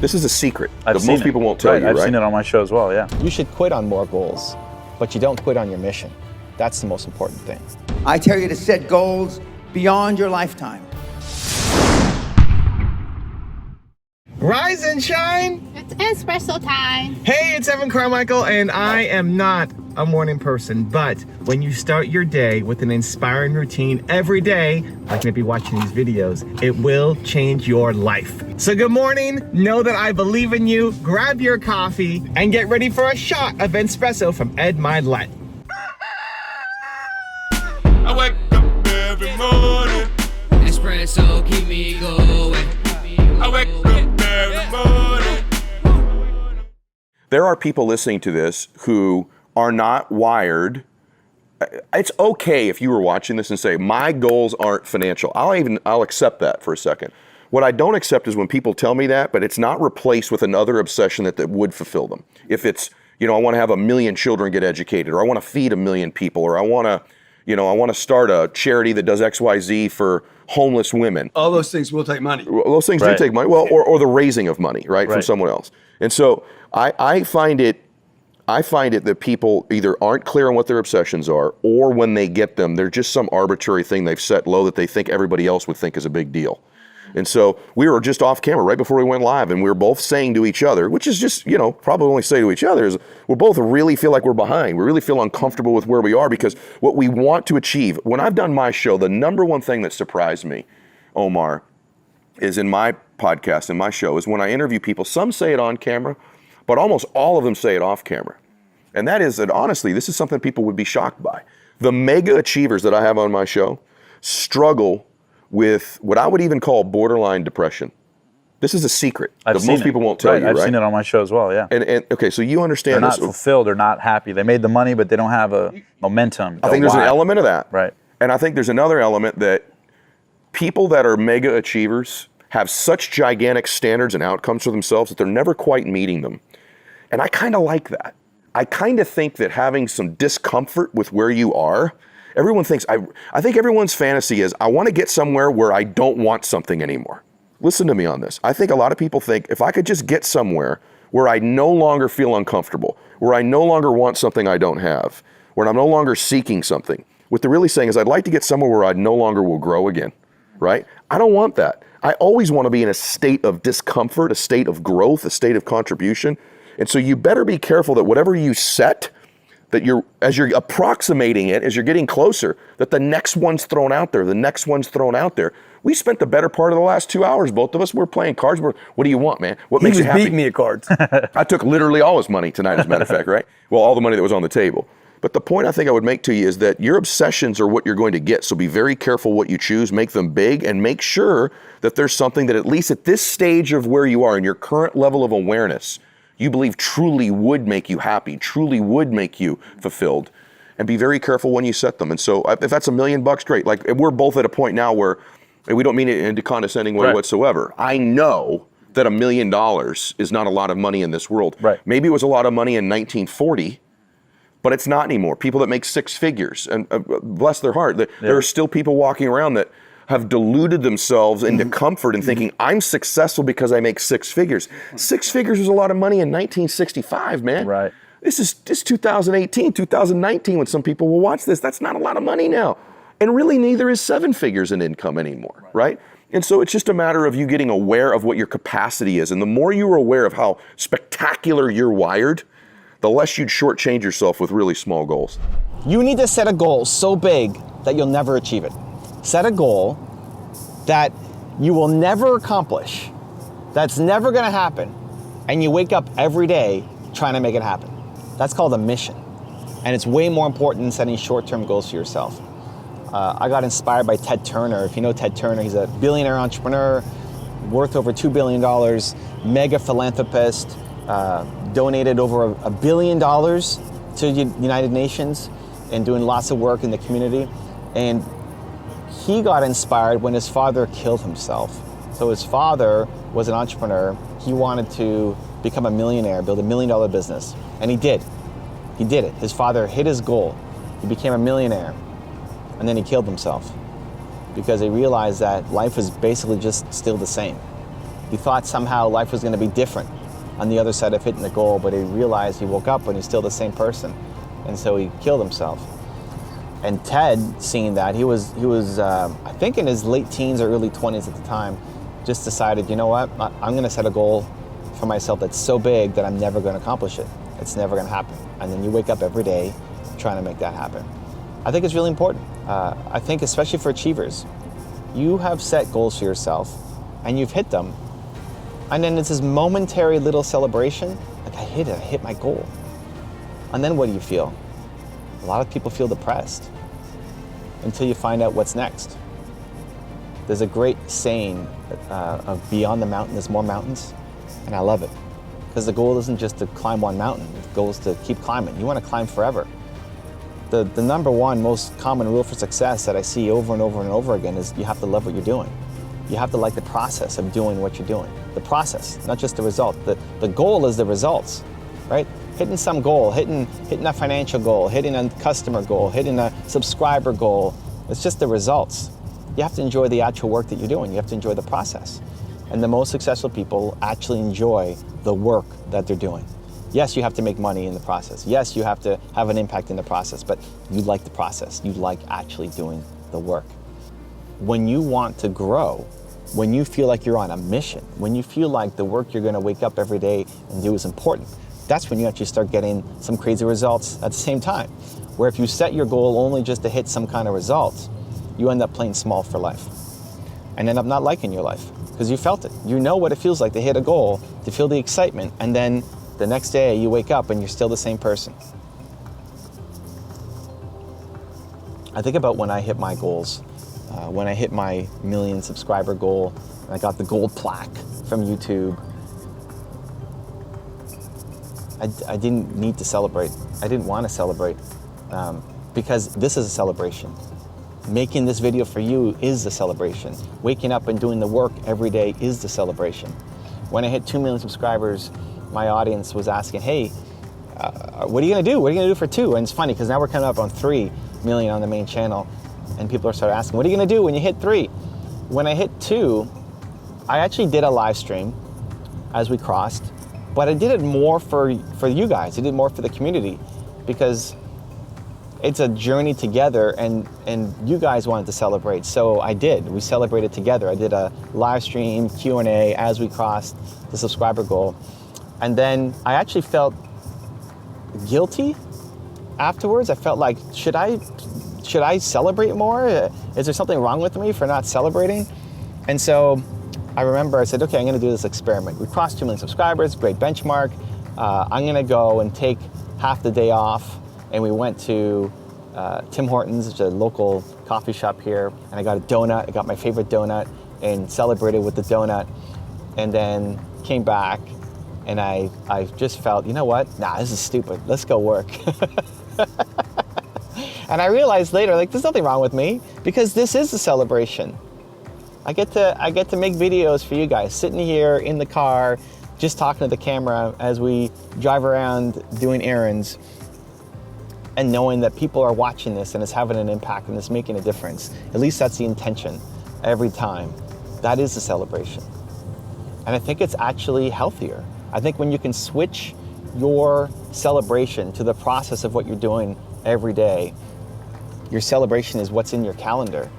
This is a secret I've that seen most it. people won't tell you, right? I've seen it on my show as well, yeah. You should quit on more goals, but you don't quit on your mission. That's the most important thing. I tell you to set goals beyond your lifetime. Rise and shine! It's Entspresso time. Hey, it's Evan Carmichael, and I am not a morning person, but when you start your day with an inspiring routine every day, like maybe watching these videos, it will change your life. So good morning, know that I believe in you, grab your coffee, and get ready for a shot of Entspresso from Ed Mylett. I wake up every morning. Espresso keep me going. I wake up every morning. There are people listening to this who are not wired. It's okay if you were watching this and say, my goals aren't financial. I'll accept that for a second. What I don't accept is when people tell me that, but it's not replaced with another obsession that would fulfill them. If it's, I want to have 1 million children get educated, or I want to feed 1 million people, or I want to start a charity that does XYZ for homeless women. All those things will take money. Well, those things Right. do take money. Well, or the raising of money, right, from Right. someone else. And so I find it that people either aren't clear on what their obsessions are, or when they get them, they're just some arbitrary thing they've set low that they think everybody else would think is a big deal. And so we were just off camera right before we went live, and we were both saying to each other, which is just, probably only say to each other, is we both really feel like we're behind. We really feel uncomfortable with where we are, because what we want to achieve, when I've done my show, the number one thing that surprised me, Omar, is in my podcast, in my show, is when I interview people, some say it on camera, but almost all of them say it off camera. And that is that, honestly, this is something people would be shocked by. The mega achievers that I have on my show struggle with what I would even call borderline depression. This is a secret that most people won't tell you, right? I've seen it on my show as well, yeah. And okay, so you understand They're not this. fulfilled, they're not happy. They made the money, but they don't have a momentum. I think there's an element of that. Right. And I think there's another element that people that are mega achievers have such gigantic standards and outcomes for themselves that they're never quite meeting them. And I kind of like that. I kind of think that having some discomfort with where you are, everyone thinks, I think everyone's fantasy is, I want to get somewhere where I don't want something anymore. Listen to me on this. I think a lot of people think, if I could just get somewhere where I no longer feel uncomfortable, where I no longer want something I don't have, where I'm no longer seeking something. What they're really saying is, I'd like to get somewhere where I no longer will grow again, right? I don't want that. I always want to be in a state of discomfort, a state of growth, a state of contribution. And so you better be careful that whatever you set, that as you're approximating it, as you're getting closer, that the next one's thrown out there, the next one's thrown out there. We spent the better part of the last 2 hours, both of us, we're playing cards. What do you want, man? What makes you happy? He was beating me at cards. I took literally all his money tonight, as a matter of fact, right? Well, all the money that was on the table. But the point I think I would make to you is that your obsessions are what you're going to get. So be very careful what you choose, make them big, and make sure that there's something that, at least at this stage of where you are in your current level of awareness, you believe truly would make you happy, truly would make you fulfilled. And be very careful when you set them. And so if that's $1 million, great. Like, we're both at a point now where, and we don't mean it in a condescending way whatsoever. I know that $1 million is not a lot of money in this world. Right. Maybe it was a lot of money in 1940, but it's not anymore. People that make 6 figures, and bless their heart, there are still people walking around that have deluded themselves into comfort and thinking, I'm successful because I make 6 figures. 6 figures was a lot of money in 1965, man. Right. This is 2018, 2019, when some people will watch this. That's not a lot of money now. And really, neither is 7 figures in income anymore, right? And so it's just a matter of you getting aware of what your capacity is. And the more you're aware of how spectacular you're wired, the less you'd shortchange yourself with really small goals. You need to set a goal so big that you'll never achieve it. Set a goal that you will never accomplish, that's never gonna happen, and you wake up every day trying to make it happen. That's called a mission. And it's way more important than setting short-term goals for yourself. I got inspired by Ted Turner. If you know Ted Turner, he's a billionaire entrepreneur, worth over $2 billion, mega philanthropist, donated over $1 billion to the United Nations and doing lots of work in the community. And he got inspired when his father killed himself. So his father was an entrepreneur. He wanted to become a millionaire, build $1 million business. And he did. He did it. His father hit his goal. He became a millionaire. And then he killed himself because he realized that life was basically just still the same. He thought somehow life was going to be different on the other side of hitting the goal, but he realized he woke up and he's still the same person. And so he killed himself. And Ted, seeing that, he was I think in his late teens or early 20s at the time, just decided, you know what, I'm going to set a goal for myself that's so big that I'm never going to accomplish it. It's never going to happen. And then you wake up every day trying to make that happen. I think it's really important. I think especially for achievers, you have set goals for yourself and you've hit them. And then it's this momentary little celebration, like I hit my goal. And then what do you feel? A lot of people feel depressed until you find out what's next. There's a great saying of beyond the mountain, there's more mountains. And I love it. Because the goal isn't just to climb one mountain, the goal is to keep climbing. You want to climb forever. The number one most common rule for success that I see over and over and over again is you have to love what you're doing. You have to like the process of doing what you're doing. The process, not just the result. The goal is the results, right? Hitting some goal, hitting a financial goal, hitting a customer goal, hitting a subscriber goal. It's just the results. You have to enjoy the actual work that you're doing. You have to enjoy the process. And the most successful people actually enjoy the work that they're doing. Yes, you have to make money in the process. Yes, you have to have an impact in the process, but you like the process. You like actually doing the work. When you want to grow, when you feel like you're on a mission, when you feel like the work you're going to wake up every day and do is important, that's when you actually start getting some crazy results at the same time. Where if you set your goal only just to hit some kind of results, you end up playing small for life and end up not liking your life because you felt it. You know what it feels like to hit a goal, to feel the excitement, and then the next day you wake up and you're still the same person. I think about when I hit my goals, when I hit my 1 million subscriber goal, and I got the gold plaque from YouTube. I didn't need to celebrate. I didn't want to celebrate because this is a celebration. Making this video for you is the celebration. Waking up and doing the work every day is the celebration. When I hit 2 million subscribers, my audience was asking, hey, what are you gonna do? What are you gonna do for 2? And it's funny because now we're coming up on 3 million on the main channel and people are starting asking, what are you gonna do when you hit 3? When I hit 2, I actually did a live stream as we crossed, but I did it more for you guys. I did more for the community because it's a journey together and you guys wanted to celebrate. So I did, we celebrated together. I did a live stream Q&A as we crossed the subscriber goal. And then I actually felt guilty afterwards. I felt like, should I celebrate more? Is there something wrong with me for not celebrating? And so I remember I said, okay, I'm gonna do this experiment. We crossed 2 million subscribers, great benchmark. I'm gonna go and take half the day off. And we went to Tim Hortons, which is a local coffee shop here. And I got a donut, I got my favorite donut and celebrated with the donut. And then came back and I just felt, you know what? Nah, this is stupid. Let's go work. And I realized later, like, there's nothing wrong with me because this is a celebration. I get to make videos for you guys, sitting here in the car, just talking to the camera as we drive around doing errands and knowing that people are watching this and it's having an impact and it's making a difference. At least that's the intention every time. That is the celebration. And I think it's actually healthier. I think when you can switch your celebration to the process of what you're doing every day, your celebration is what's in your calendar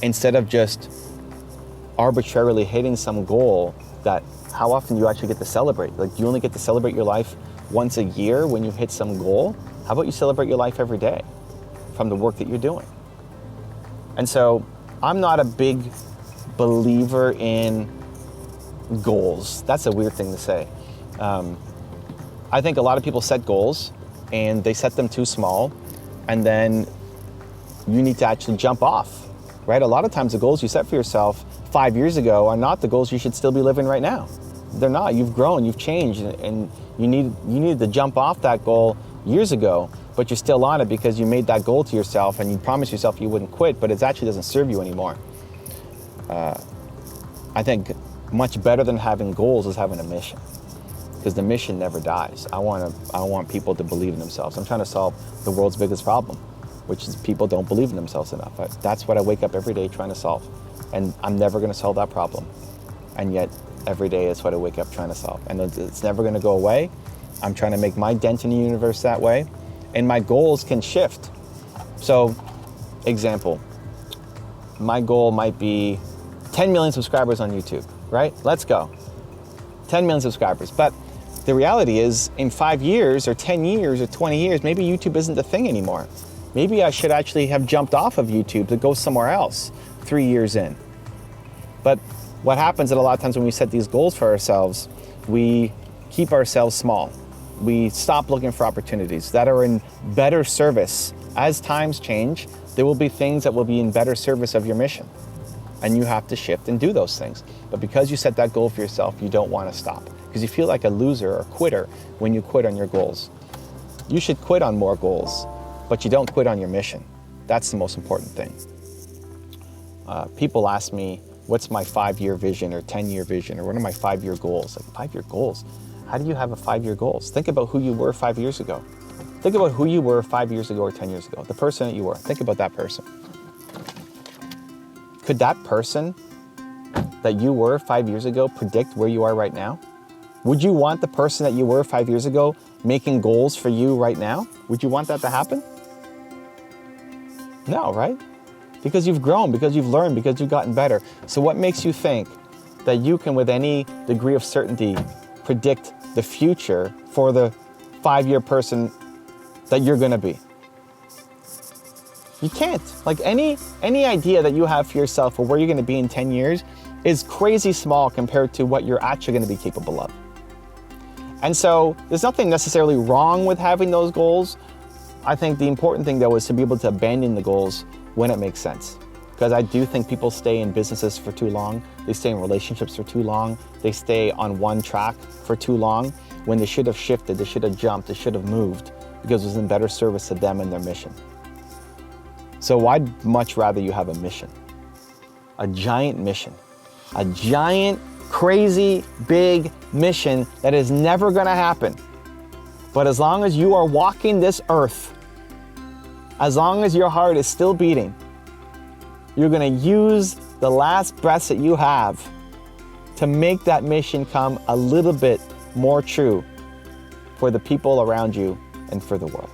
instead of just arbitrarily hitting some goal that how often you actually get to celebrate. Like, do you only get to celebrate your life once a year when you hit some goal? How about you celebrate your life every day from the work that you're doing? And so I'm not a big believer in goals. That's a weird thing to say. I think a lot of people set goals and they set them too small and then you need to actually jump off, right? A lot of times the goals you set for yourself 5 years ago are not the goals you should still be living right now. They're not. You've grown, you've changed, and you needed to jump off that goal years ago, but you're still on it because you made that goal to yourself and you promised yourself you wouldn't quit, but it actually doesn't serve you anymore. I think much better than having goals is having a mission, because the mission never dies. I want people to believe in themselves. I'm trying to solve the world's biggest problem, which is people don't believe in themselves enough. That's what I wake up every day trying to solve. And I'm never gonna solve that problem. And yet every day is what I wake up trying to solve. And it's never gonna go away. I'm trying to make my dent in the universe that way. And my goals can shift. So, example, my goal might be 10 million subscribers on YouTube, right? Let's go. 10 million subscribers. But the reality is, in 5 years or 10 years or 20 years, maybe YouTube isn't the thing anymore. Maybe I should actually have jumped off of YouTube to go somewhere else 3 years in. But what happens is a lot of times when we set these goals for ourselves, we keep ourselves small. We stop looking for opportunities that are in better service. As times change, there will be things that will be in better service of your mission. And you have to shift and do those things. But because you set that goal for yourself, you don't want to stop. Because you feel like a loser or quitter when you quit on your goals. You should quit on more goals, but you don't quit on your mission. That's the most important thing. People ask me, what's my 5-year vision or 10-year vision, or what are my 5-year goals? Like, 5-year goals? How do you have a 5-year goals? Think about who you were 5 years ago. Think about who you were 5 years ago or 10 years ago, the person that you were. Think about that person. Could that person that you were 5 years ago predict where you are right now? Would you want the person that you were 5 years ago making goals for you right now? Would you want that to happen? No, right? Because you've grown, because you've learned, because you've gotten better. So what makes you think that you can, with any degree of certainty, predict the future for the 5-year person that you're gonna be? You can't. Like any idea that you have for yourself or where you're gonna be in 10 years is crazy small compared to what you're actually gonna be capable of. And so there's nothing necessarily wrong with having those goals. I think the important thing though is to be able to abandon the goals when it makes sense. Because I do think people stay in businesses for too long, they stay in relationships for too long, they stay on one track for too long when they should have shifted, they should have jumped, they should have moved because it was in better service to them and their mission. So I'd much rather you have a mission, a giant mission, a giant, crazy, big mission that is never gonna happen. But as long as you are walking this earth, as long as your heart is still beating, you're gonna use the last breaths that you have to make that mission come a little bit more true for the people around you and for the world.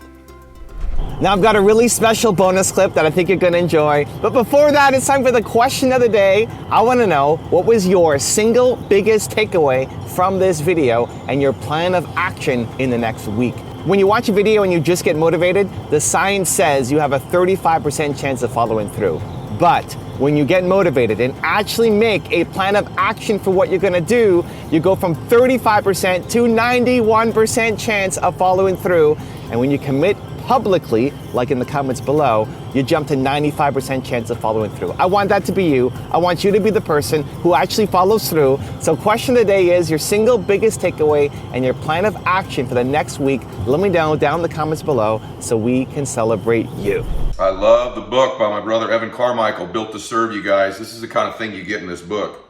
Now I've got a really special bonus clip that I think you're gonna enjoy. But before that, it's time for the question of the day. I wanna know, what was your single biggest takeaway from this video and your plan of action in the next week? When you watch a video and you just get motivated, the science says you have a 35% chance of following through. But when you get motivated and actually make a plan of action for what you're gonna do, you go from 35% to 91% chance of following through. And when you commit publicly, like in the comments below, you jump to 95% chance of following through. I want that to be you. I want you to be the person who actually follows through. So question of the day is your single biggest takeaway and your plan of action for the next week. Let me know down in the comments below so we can celebrate you. I love the book by my brother Evan Carmichael, Built to Serve, you guys. This is the kind of thing you get in this book.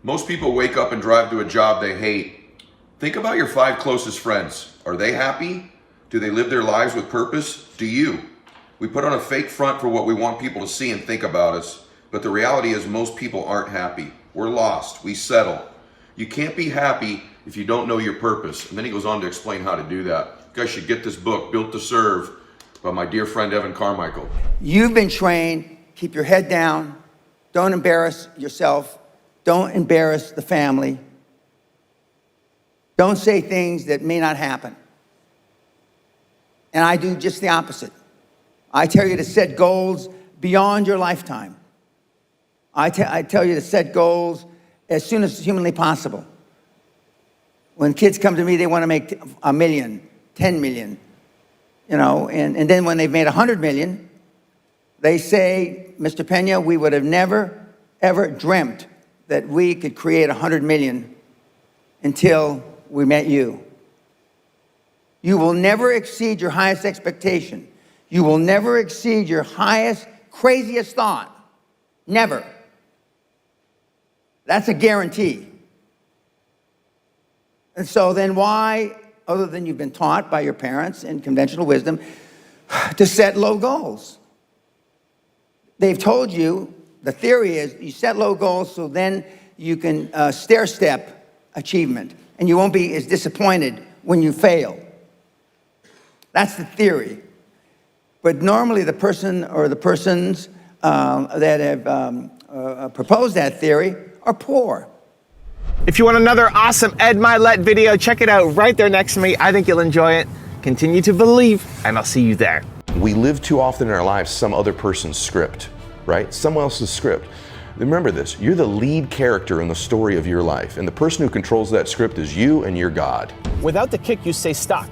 Most people wake up and drive to a job they hate. Think about your 5 closest friends. Are they happy? Do they live their lives with purpose? Do you? We put on a fake front for what we want people to see and think about us, but the reality is most people aren't happy. We're lost. We settle. You can't be happy if you don't know your purpose. And then he goes on to explain how to do that. You guys should get this book, Built to Serve, by my dear friend Evan Carmichael. You've been trained, keep your head down, don't embarrass yourself, don't embarrass the family, don't say things that may not happen. And I do just the opposite. I tell you to set goals beyond your lifetime. I tell you to set goals as soon as humanly possible. When kids come to me, they want to make 1 million, 10 million, you know, and then when they've made 100 million, they say, Mr. Pena, we would have never, ever dreamt that we could create 100 million until we met you. You will never exceed your highest expectation. You will never exceed your highest, craziest thought. Never. That's a guarantee. And so then why, other than you've been taught by your parents in conventional wisdom, to set low goals? They've told you, the theory is you set low goals so then stair-step achievement, and you won't be as disappointed when you fail. That's the theory. But normally the person or the persons that have proposed that theory are poor. If you want another awesome Ed Mylett video, check it out right there next to me. I think you'll enjoy it. Continue to believe, and I'll see you there. We live too often in our lives some other person's script, right? Someone else's script. Remember this, you're the lead character in the story of your life, and the person who controls that script is you and your God. Without the kick, you stay stuck.